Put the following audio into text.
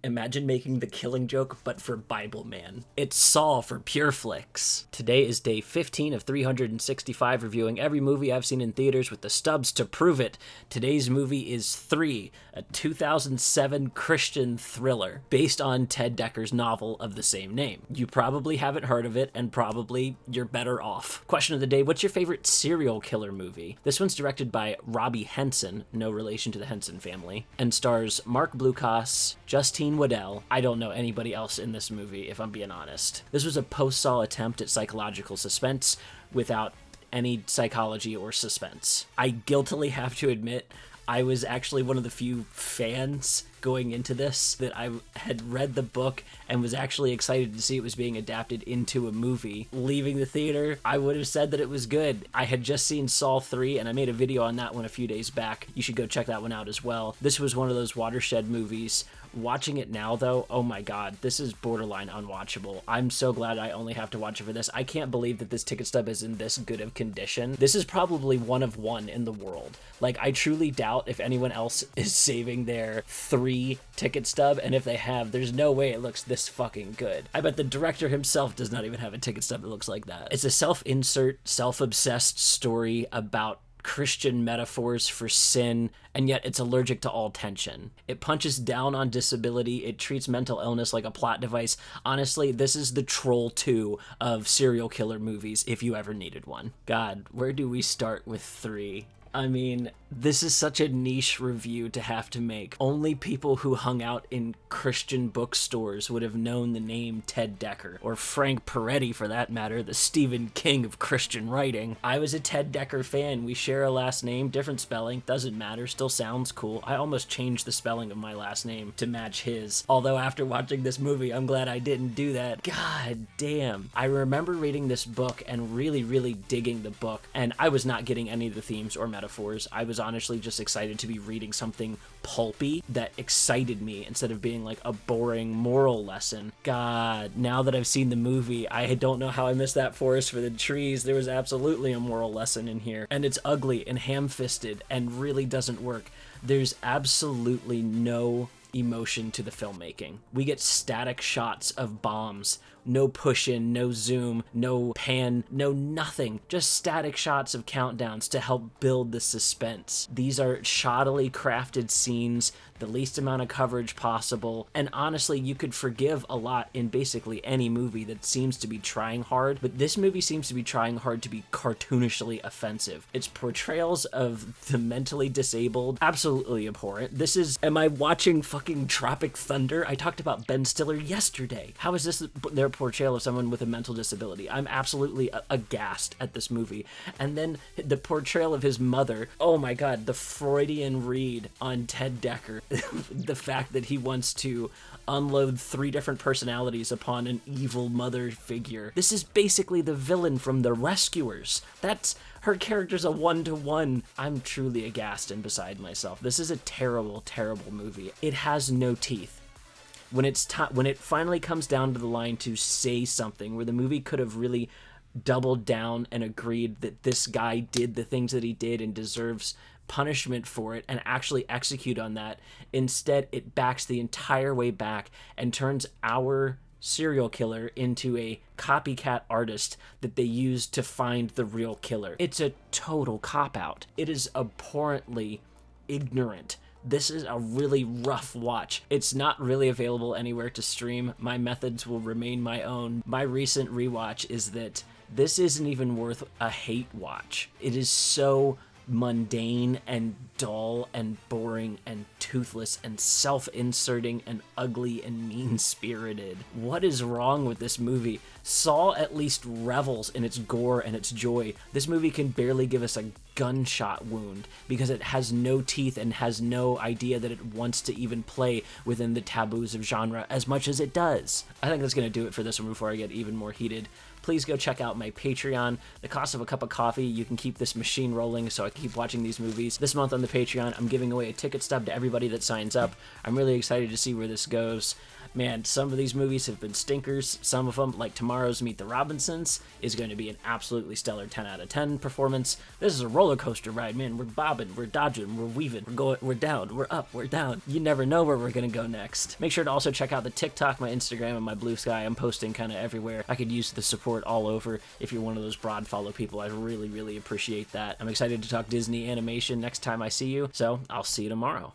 Imagine making The Killing Joke, but for Bible Man. It's Saul for Pure Flix. Today is day 15 of 365, reviewing every movie I've seen in theaters with the stubs to prove it. Today's movie is Thr3e, a 2007 Christian thriller based on Ted Dekker's novel of the same name. You probably haven't heard of it, and probably you're better off. Question of the day, what's your favorite serial killer movie? This one's directed by Robbie Henson, no relation to the Henson family, and stars Mark Blucas, Justine Waddell. I don't know anybody else in this movie, if I'm being honest. This was a post-Saul attempt at psychological suspense without any psychology or suspense. I guiltily have to admit, I was actually one of the few fans going into this that I had read the book and was actually excited to see it was being adapted into a movie. Leaving the theater, I would have said that it was good. I had just seen Saul 3, and I made a video on that one a few days back. You should go check that one out as well. This was one of those watershed movies. Watching it now, though, oh my god, this is borderline unwatchable. I'm so glad I only have to watch it for this. I can't believe that this ticket stub is in this good of condition. This is probably one of one in the world. Like, I truly doubt if anyone else is saving their 3 ticket stub, and if they have, there's no way it looks this fucking good. I bet the director himself does not even have a ticket stub that looks like that. It's a self-insert, self-obsessed story about Christian metaphors for sin, and yet it's allergic to all tension. It punches down on disability, it treats mental illness like a plot device. Honestly, this is the Troll 2 of serial killer movies, if you ever needed one. God, where do we start with 3? I mean, this is such a niche review to have to make. Only people who hung out in Christian bookstores would have known the name Ted Dekker, or Frank Peretti for that matter, the Stephen King of Christian writing. I was a Ted Dekker fan. We share a last name, different spelling, doesn't matter, still sounds cool. I almost changed the spelling of my last name to match his. Although after watching this movie, I'm glad I didn't do that. God damn. I remember reading this book and really digging the book, and I was not getting any of the themes or metaphors. I was honestly just excited to be reading something pulpy that excited me instead of being like a boring moral lesson. God, now that I've seen the movie, I don't know how I missed that forest for the trees. There was absolutely a moral lesson in here, and it's ugly and ham-fisted and really doesn't work. There's absolutely no emotion to the filmmaking. We get static shots of bombs. No push in, no zoom, no pan, no nothing. Just static shots of countdowns to help build the suspense. These are shoddily crafted scenes, the least amount of coverage possible, and honestly, you could forgive a lot in basically any movie that seems to be trying hard, but this movie seems to be trying hard to be cartoonishly offensive. Its portrayals of the mentally disabled, absolutely abhorrent. This is, am I watching fucking Tropic Thunder? I talked about Ben Stiller yesterday. How is this their portrayal of someone with a mental disability? I'm absolutely aghast at this movie. And then the portrayal of his mother, oh my god, the Freudian read on Ted Dekker. The fact that he wants to unload 3 different personalities upon an evil mother figure. This is basically the villain from The Rescuers. That's her character's a 1-to-1. I'm truly aghast and beside myself. This is a terrible movie. It has no teeth. When it finally comes down to the line to say something, where the movie could have really doubled down and agreed that this guy did the things that he did and deserves punishment for it and actually execute on that, instead it backs the entire way back and turns our serial killer into a copycat artist that they use to find the real killer. It's a total cop-out. It is abhorrently ignorant. This is a really rough watch. It's not really available anywhere to stream. My methods will remain my own. My recent rewatch is that this isn't even worth a hate watch. It is so mundane and dull and boring and toothless and self-inserting and ugly and mean-spirited. What is wrong with this movie? Saul at least revels in its gore and its joy. This movie can barely give us a gunshot wound because it has no teeth and has no idea that it wants to even play within the taboos of genre as much as it does. I think that's going to do it for this one before I get even more heated. Please go check out my Patreon. The cost of a cup of coffee, you can keep this machine rolling so I can keep watching these movies. This month on the Patreon. I'm giving away a ticket stub to everybody that signs up. I'm really excited to see where this goes. Man, some of these movies have been stinkers. Some of them, like tomorrow's Meet the Robinsons, is going to be an absolutely stellar 10 out of 10 performance. This is a roller coaster ride, man. We're bobbing, we're dodging, we're weaving, we're down, we're up, we're down. You never know where we're going to go next. Make sure to also check out the TikTok, my Instagram, and my Blue Sky. I'm posting kind of everywhere. I could use the support all over. If you're one of those broad follow people, I really, really appreciate that. I'm excited to talk Disney animation next time I see you, so I'll see you tomorrow.